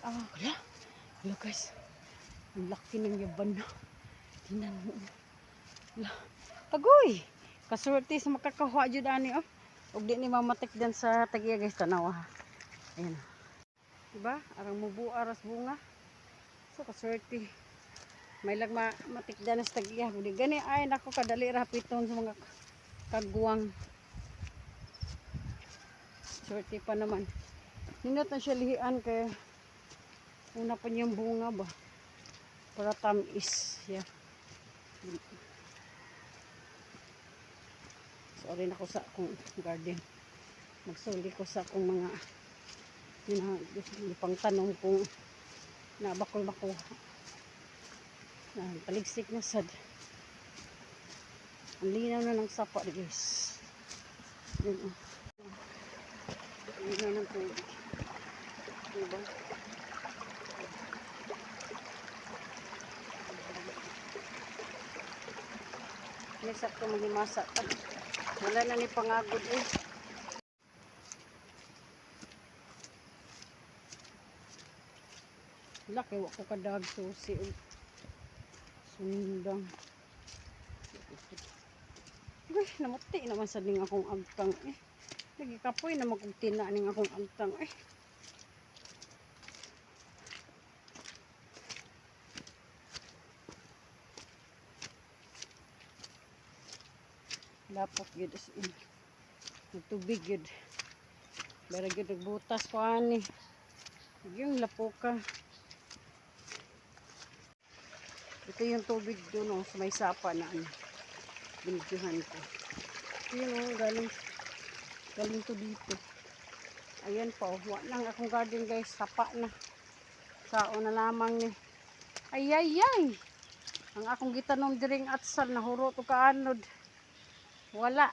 Wala. Wala guys. Ang laki ng yaban na. Tingnan mo. Wala. Agoy! Kasurti sa makakahuwa dyan ani oh. Huwag di ni mamatik dyan sa tagiya guys. Tanaw ha. Ayan. Diba? Arang mubu aras bunga. So kasurti. May lang matik dyan sa tagiya. Hindi gani ay nako kadali rapiton sa mga kagwang. Surti pa naman. Hindi na siya lihian kaya una pa niyang bunga ba. Para tamis. Yeah. Sorry na ko sa akong garden. Magsuli ko sa akong mga pang tanong kung nabakol-bakol. Paligsik na sad. Ang linaw na ng sapa guys. Yan o. Ang linaw ng tubig. Diba? Next up ko magimasa. Wala na ni pangagod eh. Laki wa ko kadag susi. Sundang. Uy, namuti naman sa ning akong agtang eh. Nagikapoy na magugtina ning akong agtang eh. Lapot gid as in. Tubig gid. Bara gid butas ko ani. Yung lapoka. Ito yung tubig doon oh, sa may sapa na ano. Binigyan ko. Yun oh, galing to dito. Ayan po, wala lang akong garden guys, sapa na. Sao na lamang ni. Ay. Ang akong gitanom diring atsal nahuro to kaanod. Wala.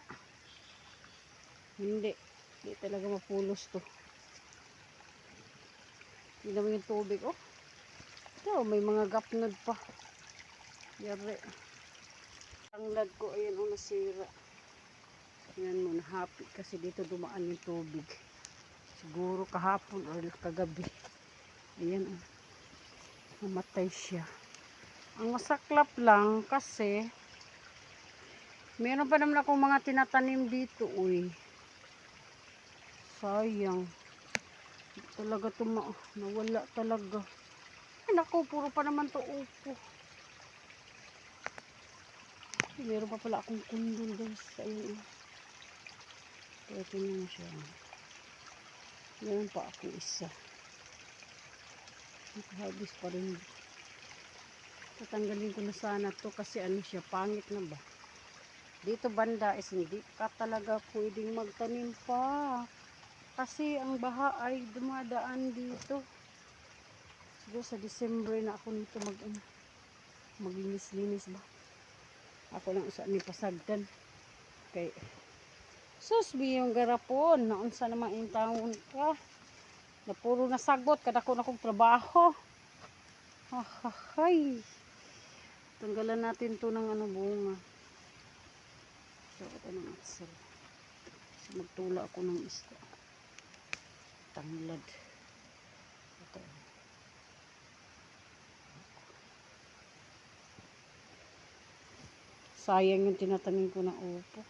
Hindi talaga mapulos to. Tingnan mo yung tubig oh. Ito, may mga gapnod pa. Yari. Ang lad ko ayan oh, nasira. Yan mo, nahapi kasi dito dumaan yung tubig. Siguro kahapon o kagabi. Ayan oh. Namatay siya. Ang masaklap lang kasi meron pa naman akong mga tinatanim dito uy. Sayang. Talaga ito nawala talaga. Ay naku, puro pa naman to upo. Meron pa pala akong kundol guys. Ayun. Ito na siya. Meron pa akong isa. Nakahabis pa rin. Tatanggalin ko na sana to kasi ano siya, pangit na ba. Dito banda is hindi ka talaga pwedeng magtanim pa. Kasi ang baha ay dumadaan dito. Siguro sa December na ako nito maglinis-linis ba. Ako lang usa ni pasagdan. Kay sus biyong garapon, naunsa naman in taon ka. Na puro nasagot kada ko na kong trabaho. Hay. Tanggalan natin to ng ano bunga. So ito ng atsal. So, magtula ako ng isda. Tanglad. Ito. Sayang yung tinatanim ko na upo.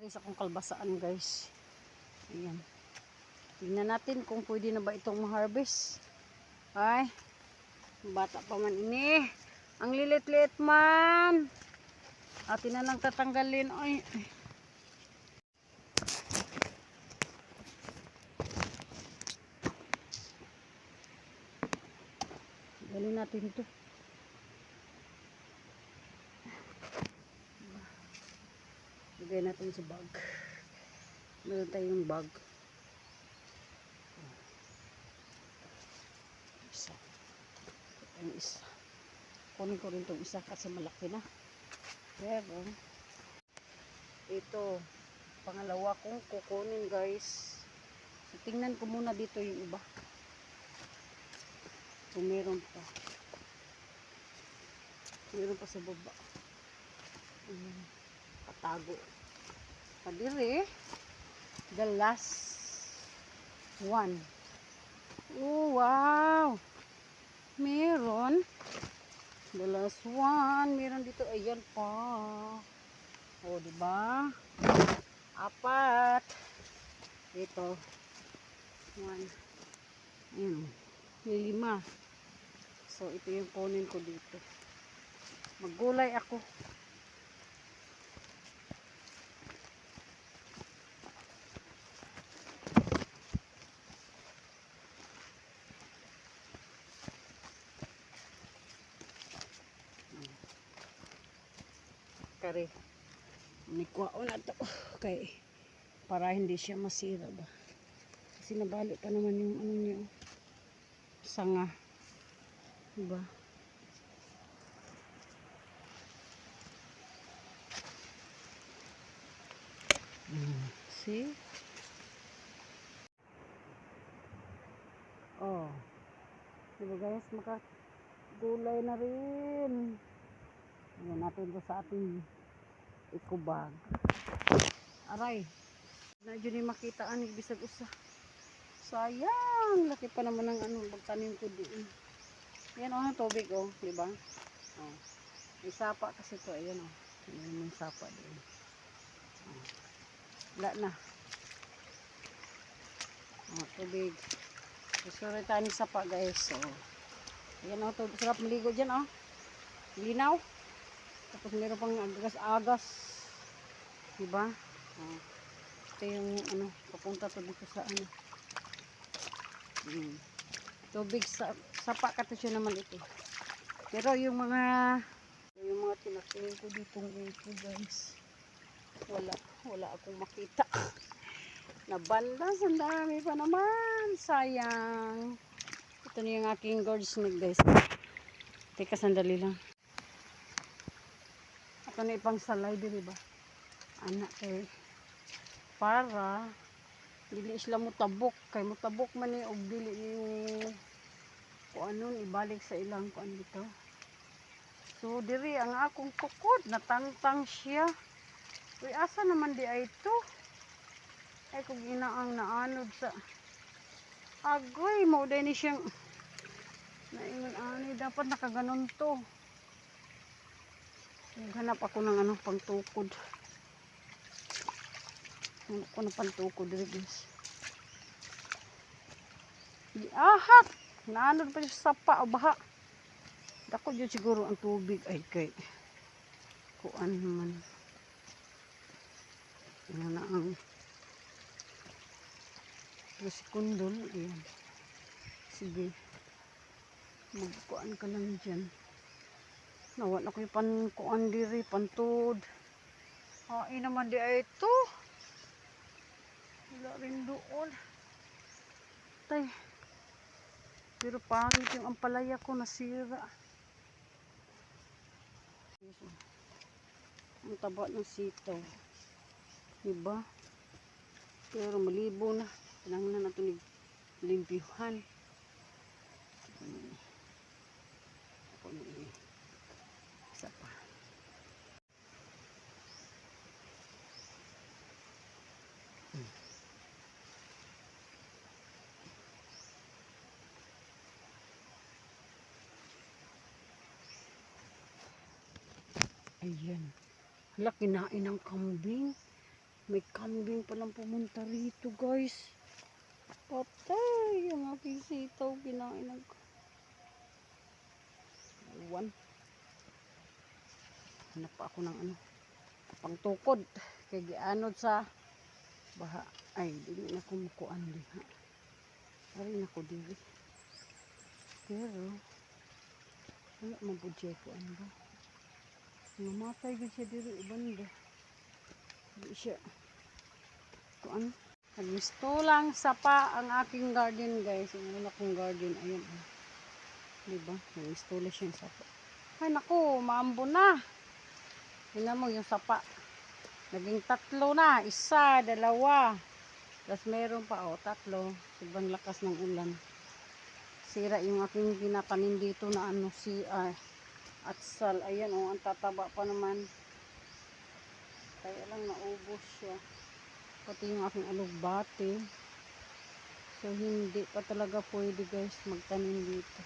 Sa akong kalbasaan guys. Ayan. Tingnan natin kung pwede na ba itong ma-harvest. Ay. Bata pa man ini. Ang lilit-liit man. Atin na lang tatanggalin. Ay. Tanggalin natin ito. Lagay natin sa bag. Meron tayong bag. Isa. Ang isa. Kunin ko rin itong isa kasi malaki na. Pero, ito, pangalawa kong kukunin guys. So, tingnan ko muna dito yung iba. Kung meron pa. Meron pa sa baba. Katago. Padiri, the last One. Oh, wow. Meron. The last one. Meron dito. Ayan pa. Oh, diba? Apat. Dito. One. Ayan. May 5. So, ito yung kunin ko dito. Maggulay ako. Kare. Nikwaon na to. Okay. Para hindi siya masira ba. Kasi nabali pa naman yung ano niya. Sanga. Diba? See? Oh. Diba guys, makagulay na rin. Ayan natin ito sa ating eco bag. Aray. Na dyan yung makita ani bisag usa. Sayang. Laki pa naman ng ano, pagtanim ko doon. Ayan oh, tubig oh. Diba? Oh. May sapa kasi ito. Ayan oh. Ayan yung sapa doon. Oh. Wala na. Oh, tubig. Susulit tayo ng sapa guys. So, ayan oh. Sarap maligo dyan oh. Linaw. Tapos meron pang agas-agas. Diba? Oh. Ito yung ano, papunta to dito sa ano. Tubig sa sapa katisyo naman ito. Pero yung mga tinatingin ko ditong ito guys. Wala akong makita. Nabandas, ang dami pa naman. Sayang. Ito na yung aking gourd snake guys. Teka, sandali lang. Ito na ipang salay, diba? Anak eh. Para dili sila mutabok. Kay mutabok man eh. O dili yung kung ano, ibalik sa ilang kuan dito. So, diri ang akong kukod. Natangtang siya. Uy, asa naman di ay ito? Ay, kung inaang naanod sa agoy, mauday ni siyang naingon ani, dapat nakaganon to. Hanap ako ng ano, pangtukod. Hanap ko ng pangtukod diri guys. Di ahat! Naanod pa siya sa sapa o baha. Dako dyan siguro ang tubig ay kay kuan naman. Ano na ang si kundol. Ayan. Sige. Magkuan ka lang dyan. Nawan ako yung pankuan diri, pantod. Ay naman di ay ito. Wala rin doon. Tay. Pero pangit yung ampalaya ko nasira. Ang taba ng sitaw. Diba? Pero malibo na. Kailangan na ito limpiyuhan. Ako na isa pa. Ayan. Hala, kinain ng kambing. May kambing palang pumunta rito guys. Patay. Yung aking sitaw kinain ng one. Hanap pa ako ng ano, pangtukod. Kaya gianod sa baha. Ay, dili na kumukuan diha. Ari na ko dili. Pero wala man po siya ko ano ba. Namatay din siya diri ibanda. Hindi siya kuan. Nagmisto lang sapa ang aking garden guys. Yung akong garden ayan. Diba? Nagmisto lang siya sapa. Ay naku, maambo na. Tingnan mo yung sapa. Naging 3 na. 1, 2. Tapos meron pa, 3. Sobrang lakas ng ulan. Sira yung aking pinatanim dito na ano si atsal. Ayan ang tataba pa naman. Kaya lang naubos siya. Pati yung aking alugbate. So hindi pa talaga pwede guys magtanim dito.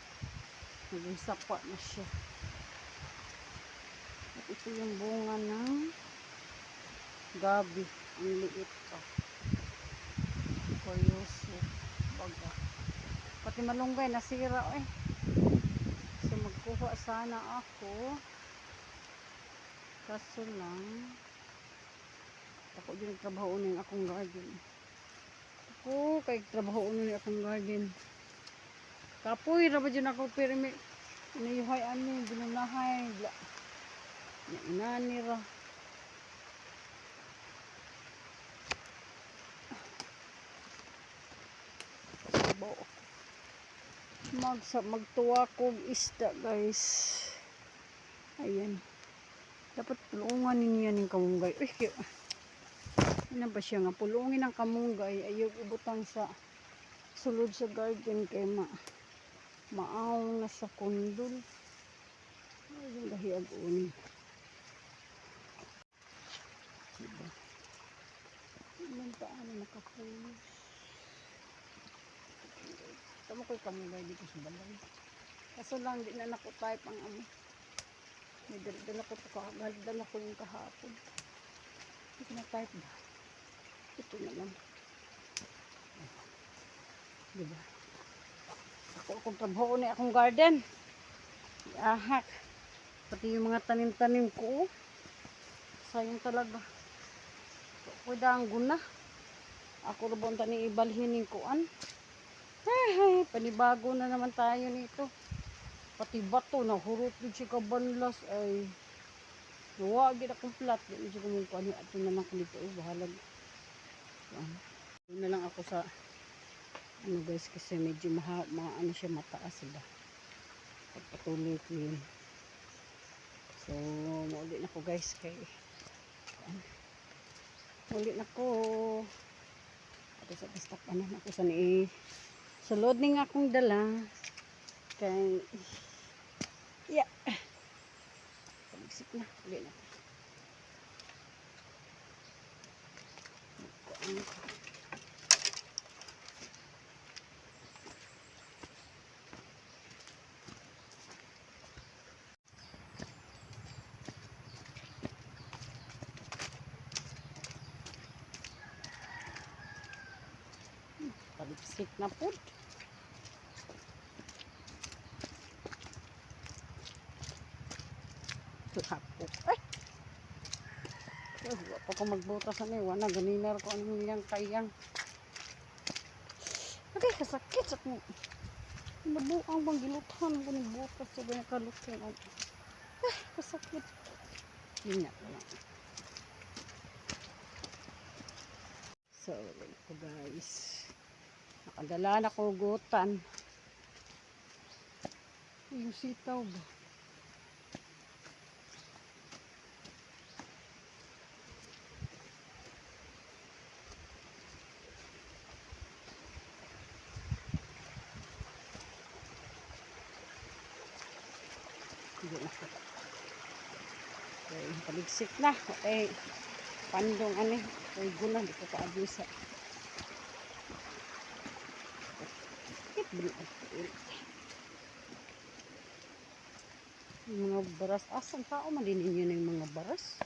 Naging sapa na siya. At ito yung bunga ng gabi. Ang liit pa. Kuryoso. Baga. Pati malunggay nasira eh. So magkuha sana ako. Kaso lang ako din nagtrabaho ng akong garden. Ako kay trabaho nun akong garden. Kapoy ra ba dyan ako pirmi. Inayuhay ani ginunahay. Inani ra. Magtuwa kog isda guys. Ayan. Dapat pulungan ninyo ng kamunggay. Uy, ano ba siya nga? Pulungin ang kamunggay. Ayaw ibutang sa sulod sa garden kay maaw na sa kundol. Ay, yung gahiag-uni. Diba? Ilang paano nakapulos. Tama ko yung kamunggay dito sa balay. Kaso lang, di na naku-type ang may dala ko ito kagad. Dala ko yung kahapon. Hindi ko na-type ba? Ito na lang. Diba? Akong trabaho na akong garden. Ahak. Pati yung mga tanim-tanim ko. Sayang talaga. Pwede ang guna. Ako rin tani ibalhin yung kuan. Ay, panibago na naman tayo nito. Pati bato na hurot din siya kabanlas ay nawagin akong plat. Di siya kumukuha niya. Ito na lang ko dito. Bahalag. Doon na lang ako sa ano guys kasi medyo ano siya mataas ba. Pagpatuloy ko yun. So, maulit na ko guys kay maulit na ko. At sa tastapanan ako sa sulod ning akong dala kay yeah. Pag-isip na. Ulit na. Palipsik na po. Lapok. Ay! Wala pa ko magbutas na eh. Wala, ganinar ko anong niyang kayang. Okay, kasakit sa kong. Nabuang bang gilutan ko ng butas sa ganyan kalutin. Ay, kasakit. Yun nga lang. So, ito guys. Nakadala na ko gutan. Yung sitaw ba? Okay, paligsik na. Okay, pandong ano. Okay, gula. Hindi ko pa-abisa. Mga baras. Asan tao malinin yun yung mga baras?